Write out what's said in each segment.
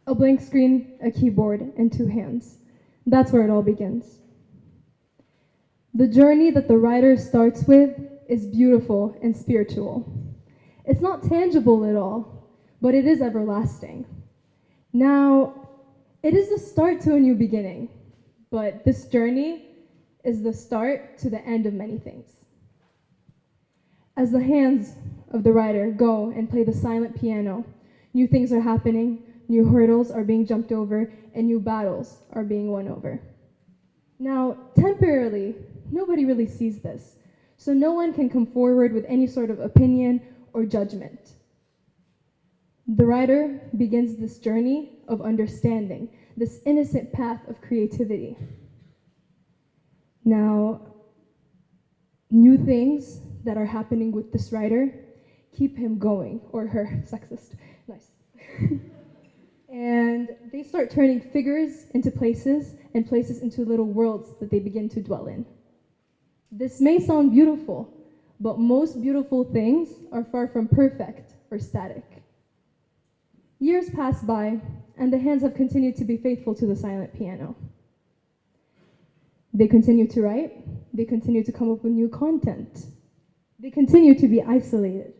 A blank screen, a keyboard, and two hands. That's where it all begins. The journey that the writer starts with is beautiful and spiritual. It's not tangible at all, but it is everlasting. Now, it is the start to a new beginning, but this journey is the start to the end of many things. As the hands of the writer go and play the silent piano, new things are happening, new hurdles are being jumped over, and new battles are being won over. Now, temporarily, nobody really sees this, so no one can come forward with any sort of opinion or judgment. The writer begins this journey of understanding, this innocent path of creativity. Now, new things that are happening with this writer keep him going, or her, sexist, nice. And they start turning figures into places and places into little worlds that they begin to dwell in. This may sound beautiful, but most beautiful things are far from perfect or static. Years pass by, and the hands have continued to be faithful to the silent piano. They continue to write, they continue to come up with new content. They continue to be isolated.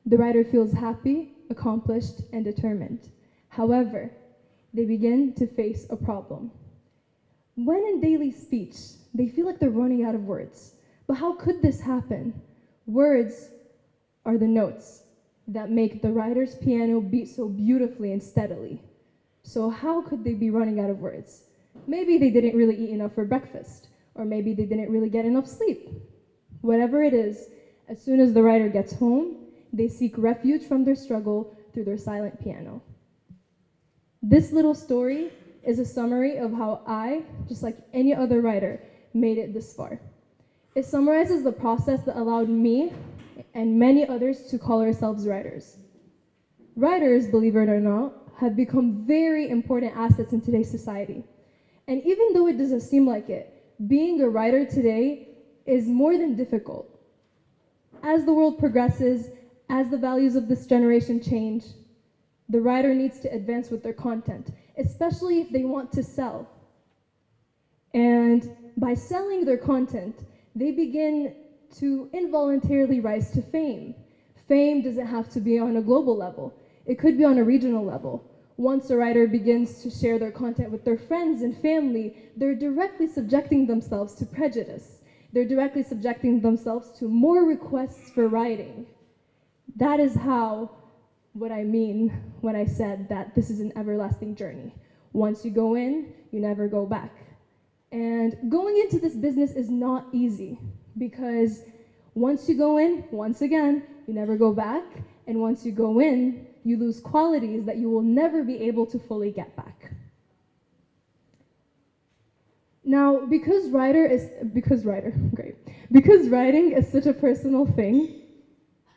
The writer feels happy, accomplished, and determined. However, they begin to face a problem. When in daily speech, they feel like they're running out of words. But how could this happen? Words are the notes that make the writer's piano beat so beautifully and steadily. So how could they be running out of words? Maybe they didn't really eat enough for breakfast, or maybe they didn't really get enough sleep. Whatever it is, as soon as the writer gets home, they seek refuge from their struggle through their silent piano. This little story is a summary of how I, just like any other writer, made it this far. It summarizes the process that allowed me and many others to call ourselves writers. Writers, believe it or not, have become very important assets in today's society. And even though it doesn't seem like it, being a writer today is more than difficult. As the world progresses, as the values of this generation change, the writer needs to advance with their content, especially if they want to sell. And by selling their content, they begin to involuntarily rise to fame. Fame doesn't have to be on a global level. It could be on a regional level. Once a writer begins to share their content with their friends and family, they're directly subjecting themselves to prejudice. They're directly subjecting themselves to more requests for writing. That is what I mean when I said that this is an everlasting journey. Once you go in, you never go back. And going into this business is not easy because once you go in, once again, you never go back. And once you go in, you lose qualities that you will never be able to fully get back. Now, because writing is such a personal thing,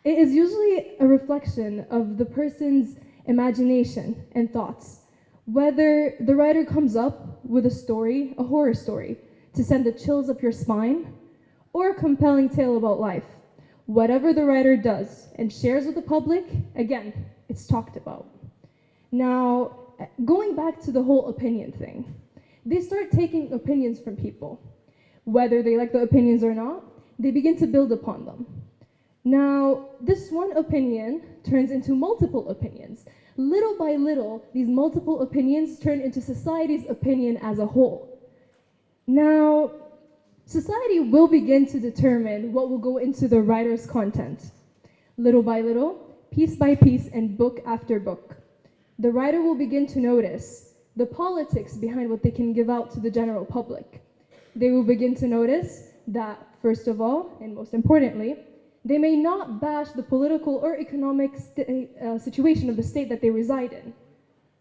it is usually a reflection of the person's imagination and thoughts. Whether the writer comes up with a story, a horror story, to send the chills up your spine, or a compelling tale about life, whatever the writer does and shares with the public, again, it's talked about. Now, going back to the whole opinion thing, they start taking opinions from people. Whether they like the opinions or not, they begin to build upon them. Now, this one opinion turns into multiple opinions. Little by little, these multiple opinions turn into society's opinion as a whole. Now, society will begin to determine what will go into the writer's content. Little by little, piece by piece, and book after book, the writer will begin to notice the politics behind what they can give out to the general public. They will begin to notice that, first of all, and most importantly, they may not bash the political or economic situation of the state that they reside in.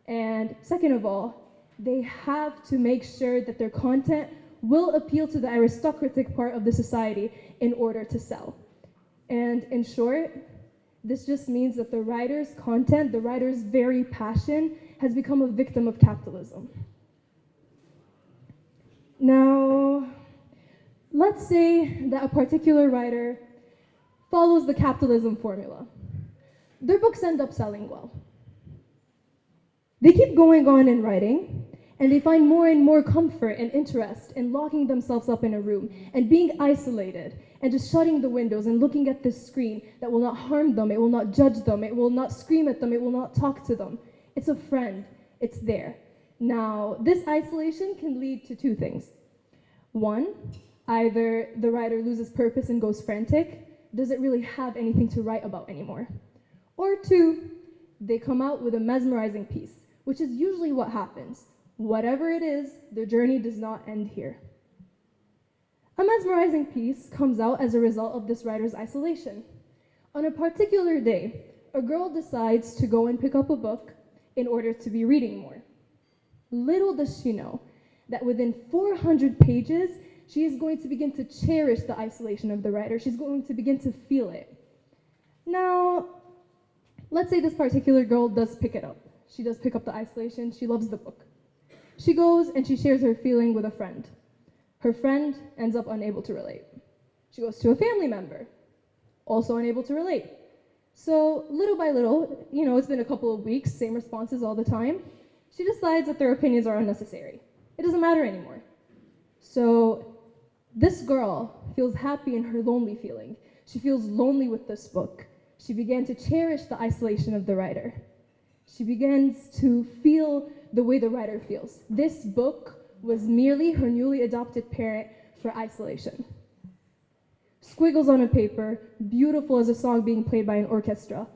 And second of all, they have to make sure that their content will appeal to the aristocratic part of the society in order to sell. And in short, this just means that the writer's content, the writer's very passion, has become a victim of capitalism. Now, let's say that a particular writer follows the capitalism formula. Their books end up selling well. They keep going on in writing, and they find more and more comfort and interest in locking themselves up in a room and being isolated and just shutting the windows and looking at this screen that will not harm them, it will not judge them, it will not scream at them, it will not talk to them. It's a friend, it's there. Now, this isolation can lead to two things. One, either the writer loses purpose and goes frantic, doesn't really have anything to write about anymore. Or two, they come out with a mesmerizing piece, which is usually what happens. Whatever it is, the journey does not end here. A mesmerizing piece comes out as a result of this writer's isolation. On a particular day, a girl decides to go and pick up a book in order to be reading more. Little does she know that within 400 pages, she is going to begin to cherish the isolation of the writer. She's going to begin to feel it. Now, let's say this particular girl does pick it up. She does pick up the isolation. She loves the book. She goes and she shares her feeling with a friend. Her friend ends up unable to relate. She goes to a family member, also unable to relate. So little by little, it's been a couple of weeks, same responses all the time. She decides that their opinions are unnecessary. It doesn't matter anymore. So this girl feels happy in her lonely feeling. She feels lonely with this book. She began to cherish the isolation of the writer. She begins to feel the way the writer feels. This book was merely her newly adopted parent for isolation. Squiggles on a paper, beautiful as a song being played by an orchestra,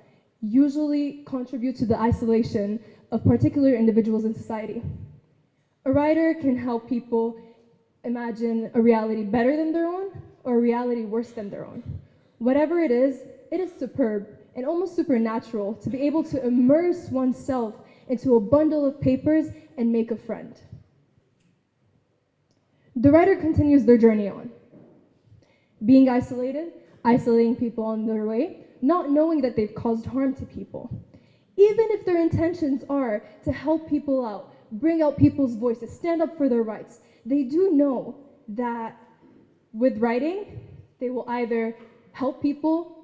usually contribute to the isolation of particular individuals in society. A writer can help people imagine a reality better than their own or a reality worse than their own. Whatever it is superb and almost supernatural to be able to immerse oneself into a bundle of papers and make a friend. The writer continues their journey on. Being isolated, isolating people on their way, not knowing that they've caused harm to people. Even if their intentions are to help people out, bring out people's voices, stand up for their rights, they do know that with writing, they will either help people,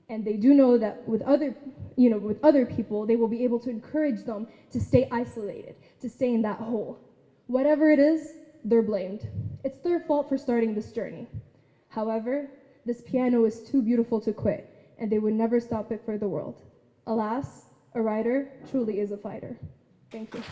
and they do know that with other people, they will be able to encourage them to stay isolated, to stay in that hole. Whatever it is, they're blamed. It's their fault for starting this journey. However, this piano is too beautiful to quit, and they would never stop it for the world. Alas, a writer truly is a fighter. Thank you.